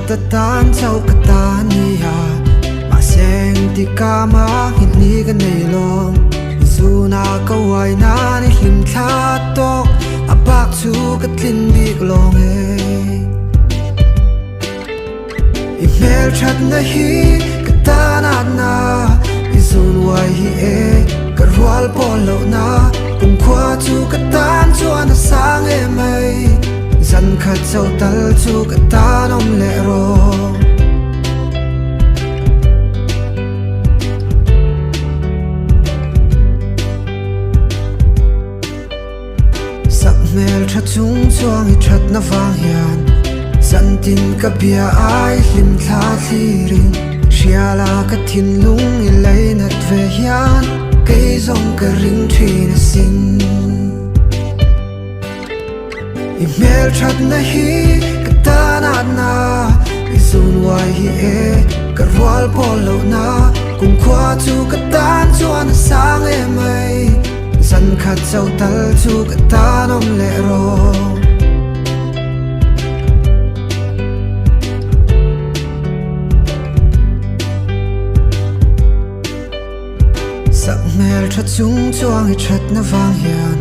ta tan chau ka tan ni ha ma seng ti ka ma hit ni ka nei long zuna ka wai na ni hlim thla tok apak chu ka tlin bik long e I mel chat na hi ka tan na I zun wai hi e ka rual pol lo na kum khwa chu ka tan chuan sang e mai zan khat chau tal chu ka tan om le ro sak mel tha chung chuang I that na wang hian zan tin ka bia ai hlim thla thlirin shiala ka thin lung I lei nat ve hian kei zong ka ring thin sin I mel that na hi ka tan na I zun wai hi e ka rual pol lo na kum khwa chu ka tan chuan sang e mai zan khat chau tal chu ka tan om le ro sak mel tha chung chuang I that na wang hian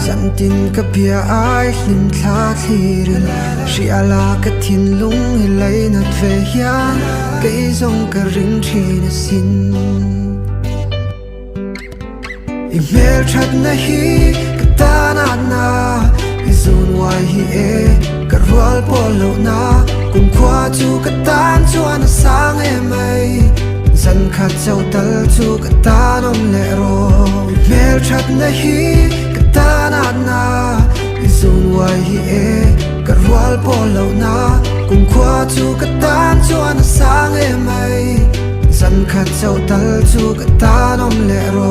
zan tin ka bia ai hlim thla thlirin shiala ka thin lung I lei nat ve hian kei zong ka ring thin sin I mel that na hi ka tan na I zun wai hi e ka rual pol lo na kum khwa chu ka tan chuan sang e mai zan khat chau tal chu ka tan om le ro I mel that na hi ka tan na I zun wai hi e ka rual pol lo na kum khwa chu ka tan chuan sang e mai zan khat chau tal chu ka tan om le ro